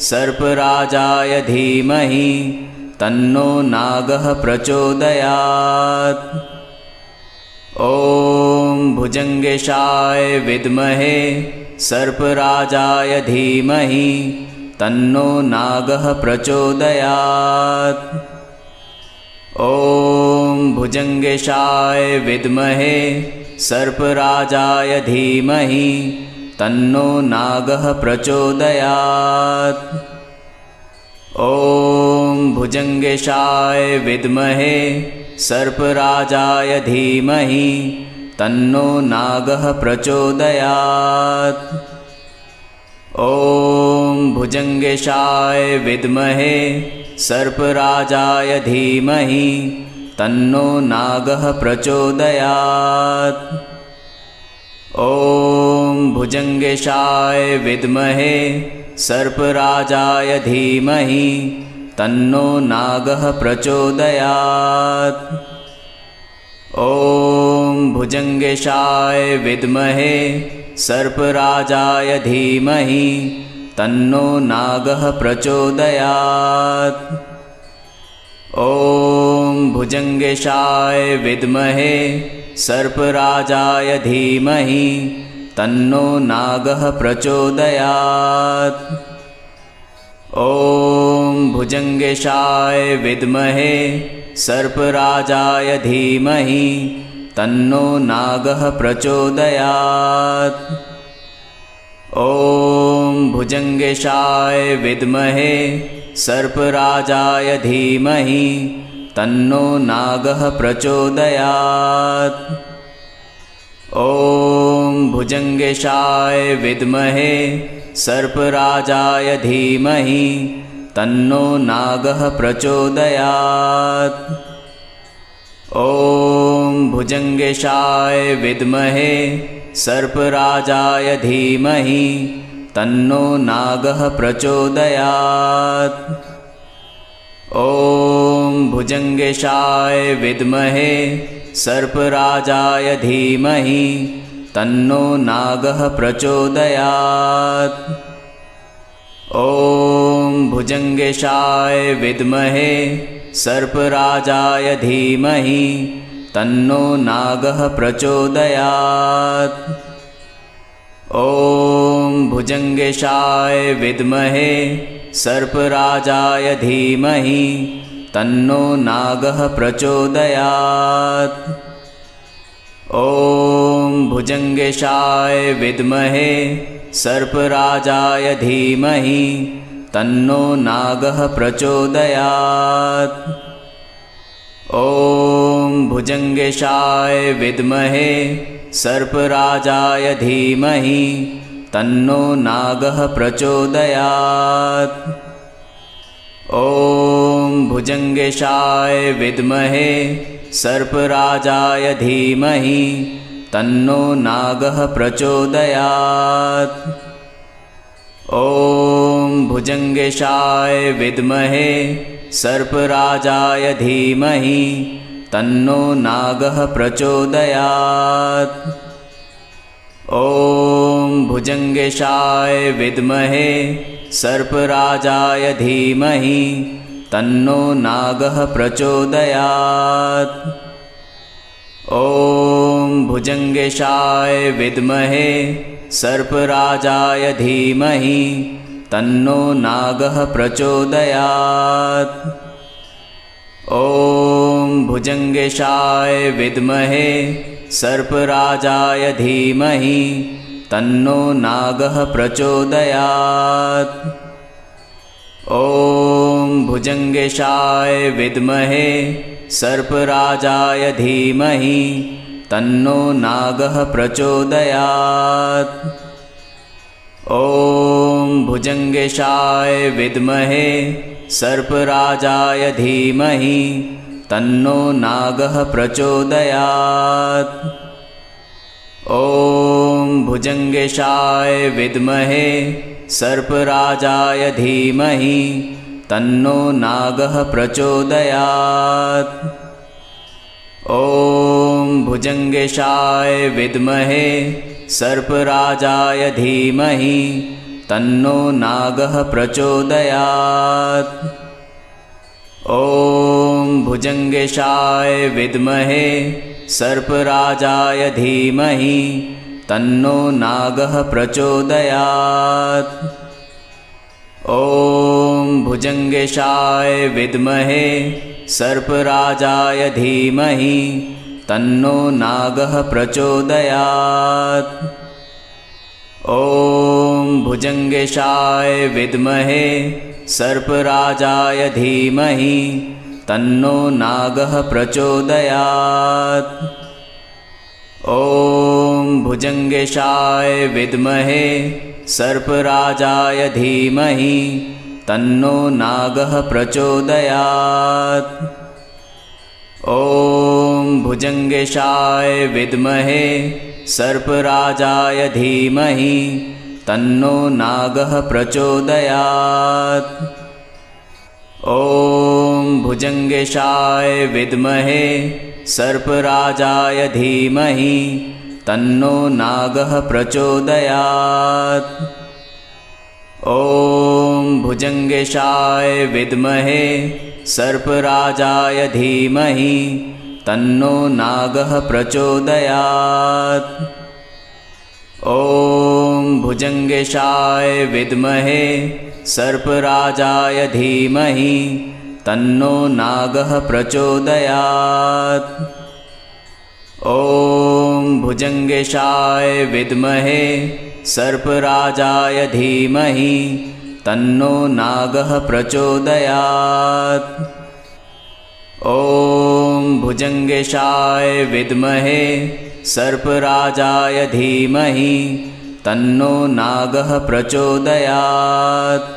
सर्पराजाय धीमहि तन्नो नागः प्रचोदयात्। ॐ भुजङ्गेशाय विद्महे सर्पराजाय धीमहि तन्नो नागः प्रचोदयात्। ॐ भुजङ्गेशाय विद्महे सर्पराजाय धीमहि तन्नो नागः प्रचोदयात्। ॐ भुजङ्गेशाय विद्महे सर्पराजाय धीमहि तन्नो नागः प्रचोदयात्। ॐ भुजङ्गेशाय विद्महे सर्पराजाय धीमहि तन्नो नागः प्रचोदयात्। ॐ भुजङ्गेशाय विद्महे सर्पराजाय धीमहि तन्नो नागः प्रचोदयात्। ॐ भुजङ्गेशाय विद्महे सर्पराजाय धीमहि तन्नो नागः प्रचोदयात्। ॐ भुजङ्गेशाय विद्महे सर्पराजाय धीमहि तन्नो नागः प्रचोदयात्। ॐ भुजङ्गेशाय विद्महे सर्पराजाय धीमहि तन्नो नागः प्रचोदयात्। ॐ भुजङ्गेशाय विद्महे सर्पराजाय धीमहि तन्नो नागः प्रचोदयात्। ॐ भुजङ्गेशाय विद्महे सर्पराजाय धीमहि तन्नो नागः प्रचोदयात्। ॐ भुजङ्गेशाय विद्महे सर्पराजाय धीमहि तन्नो नागः प्रचोदयात्। ॐ भुजङ्गेशाय विद्महे सर्पराजाय धीमहि तन्नो नागः प्रचोदयात्। ॐ भुजङ्गेशाय विद्महे सर्पराजाय धीमहि तन्नो नागः प्रचोदयात्। ॐ भुजङ्गेशाय विद्महे सर्पराजाय धीमहि तन्नो नागः प्रचोदयात्। ॐ भुजङ्गेशाय विद्महे सर्पराजाय धीमहि तन्नो नागः प्रचोदयात्। ॐ भुजङ्गेशाय विद्महे सर्पराजाय धीमहि तन्नो नागः प्रचोदयात्। ॐ भुजङ्गेशाय विद्महे सर्पराजाय धीमहि तन्नो नागः प्रचोदयात्। ॐ भुजङ्गेशाय विद्महे सर्पराजाय धीमहि तन्नो नागः प्रचोदयात्। ॐ भुजङ्गेशाय विद्महे सर्पराजाय धीमहि तन्नो नागः प्रचोदयात्। ॐ भुजङ्गेशाय विद्महे सर्पराजाय धीमहि तन्नो नागः प्रचोदयात्। ॐ भुजङ्गेशाय विद्महे सर्पराजाय धीमहि तन्नो नागः प्रचोदयात्। ॐ भुजङ्गेशाय विद्महे सर्पराजाय धीमहि तन्नो नागः प्रचोदयात्। ॐ भुजङ्गेशाय विद्महे सर्पराजाय धीमहि तन्नो नागः प्रचोदयात्। ॐ भुजङ्गेशाय विद्महे सर्पराजाय धीमहि तन्नो नागः प्रचोदयात्। ॐ भुजङ्गेशाय विद्महे सर्पराजाय धीमहि तन्नो नागः प्रचोदयात्। ॐ भुजङ्गेशाय विद्महे सर्पराजाय धीमहि तन्नो नागः प्रचोदयात्। ॐ भुजङ्गेशाय विद्महे सर्पराजाय धीमहि तन्नो नागः प्रचोदयात्। ॐ भुजङ्गेशाय विद्महे सर्पराजाय धीमहि तन्नो नागः प्रचोदयात्। ॐ भुजङ्गेशाय विद्महे सर्पराजाय धीमहि तन्नो नागः प्रचोदयात्। ॐ भुजङ्गेशाय विद्महे सर्पराजाय धीमहि तन्नो नागः प्रचोदयात्। ॐ भुजङ्गेशाय विद्महे सर्पराजाय धीमहि तन्नो नागः प्रचोदयात्। ॐ भुजङ्गेशाय विद्महे सर्पराजाय धीमहि तन्नो नागः प्रचोदयात्। ॐ भुजङ्गेशाय विद्महे सर्पराजाय धीमहि तन्नो नागः प्रचोदयात्। ॐ भुजङ्गेशाय विद्महे सर्पराजाय धीमहि तन्नो नागः प्रचोदयात्। ॐ भुजङ्गेशाय विद्महे सर्पराजाय धीमहि तन्नो नागः प्रचोदयात्।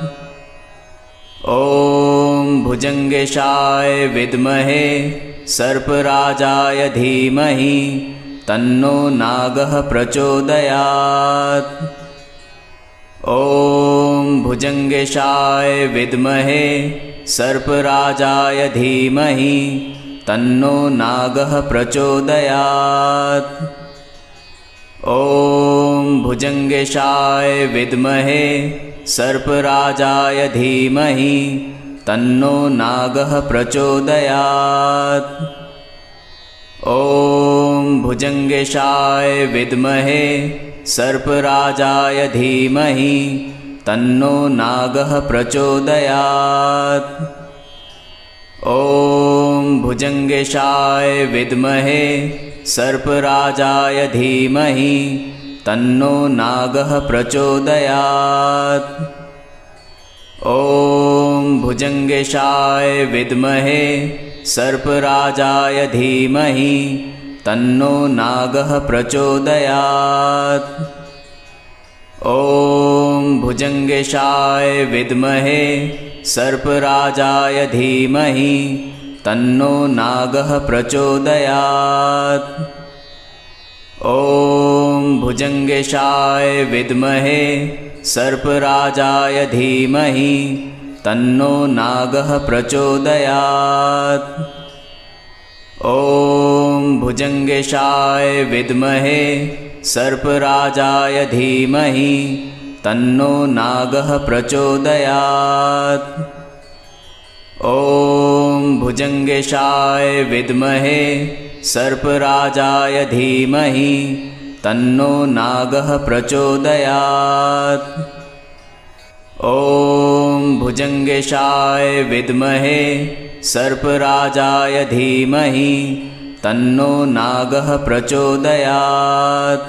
ॐ भुजङ्गेशाय विद्महे सर्पराजाय धीमहि तन्नो नागः प्रचोदयात्। ॐ भुजङ्गेशाय विद्महे सर्पराजाय धीमहि तन्नो नागः प्रचोदयात्। ॐ भुजङ्गेशाय विद्महे सर्पराजाय धीमहि तन्नो नागः प्रचोदयात्। ॐ भुजङ्गेशाय विद्महे सर्पराजाय धीमहि तन्नो नागः प्रचोदयात्। ॐ भुजङ्गेशाय विद्महे सर्पराजाय धीमहि तन्नो नागः प्रचोदयात्। ॐ भुजङ्गेशाय विद्महे सर्पराजाय धीमहि तन्नो नागः प्रचोदयात्। ॐ भुजङ्गेशाय विद्महे सर्पराजाय धीमहि तन्नो नागः प्रचोदयात्। ॐ भुजङ्गेशाय विद्महे सर्पराजाय धीमहि तन्नो नागः प्रचोदयात्। ॐ भुजङ्गेशाय विद्महे सर्पराजाय धीमहि तन्नो नागः प्रचोदयात्। ॐ भुजङ्गेशाय विद्महे सर्पराजाय धीमहि तन्नो नागः प्रचोदयात्। ॐ भुजङ्गेशाय विद्महे सर्पराजाय धीमहि तन्नो नागः प्रचोदयात्।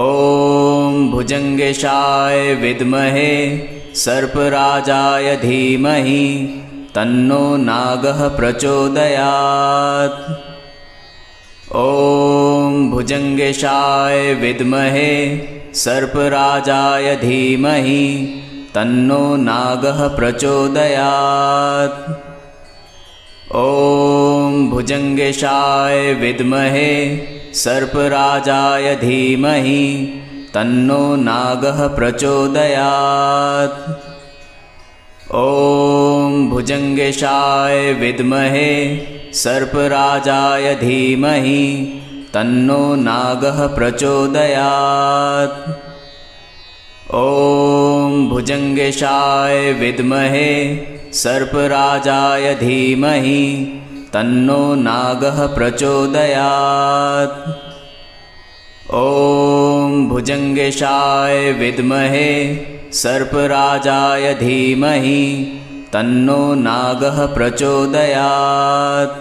ॐ भुजङ्गेशाय विद्महे सर्पराजाय धीमहि तन्नो नागः प्रचोदयात्। ॐ भुजङ्गेशाय विद्महे सर्पराजाय धीमहि तन्नो नागः प्रचोदयात्। ॐ भुजङ्गेशाय विद्महे सर्पराजाय धीमहि तन्नो नागः प्रचोदयात्। ॐ भुजङ्गेशाय विद्महे सर्पराजाय धीमहि तन्नो नागः प्रचोदयात्। ॐ भुजङ्गेशाय विद्महे सर्पराजाय धीमहि तन्नो नागः प्रचोदयात्। ॐ भुजङ्गेशाय विद्महे सर्पराजाय धीमहि तन्नो नागः प्रचोदयात्।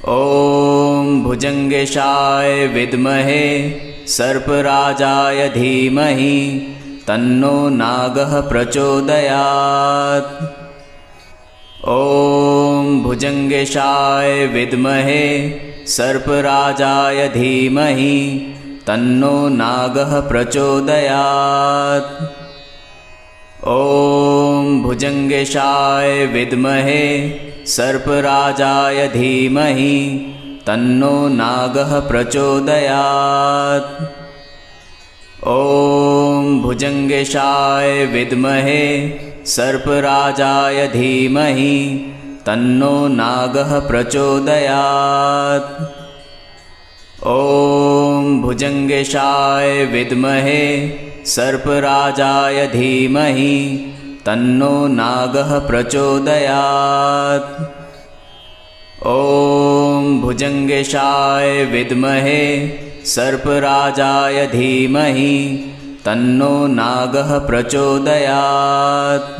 ॐ भुजङ्गेशाय विद्महे सर्पराजाय धीमहि तन्नो नागः प्रचोदयात्। ॐ भुजङ्गेशाय विद्महे सर्पराजाय धीमहि तन्नो नागः प्रचोदयात्। ॐ भुजङ्गेशाय विद्महे सर्पराजाय धीमहि तन्नो नागः प्रचोदयात्। ॐ भुजङ्गेशाय विद्महे सर्पराजाय धीमहि तन्नो नागः प्रचोदयात्। ॐ भुजङ्गेशाय विद्महे सर्पराजाय धीमहि तन्नो नागः प्रचोदयात्। ॐ भुजङ्गेशाय विद्महे सर्पराजाय धीमहि तन्नो नागः प्रचोदयात्।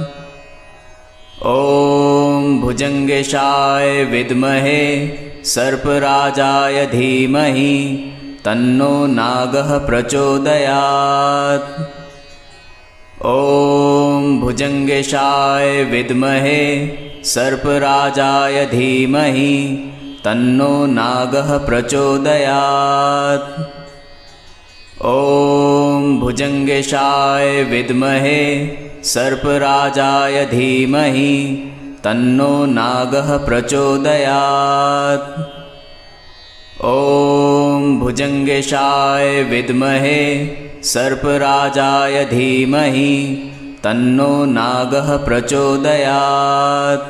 ॐ भुजङ्गेशाय विद्महे सर्पराजाय धीमहि तन्नो नागः प्रचोदयात्। ॐ भुजङ्गेशाय विद्महे सर्पराजाय धीमहि तन्नो नागः प्रचोदयात्। ॐ भुजङ्गेशाय विद्महे सर्पराजाय धीमहि तन्नो नागः प्रचोदयात्। ॐ भुजङ्गेशाय विद्महे सर्पराजाय धीमहि तन्नो नागः प्रचोदयात्।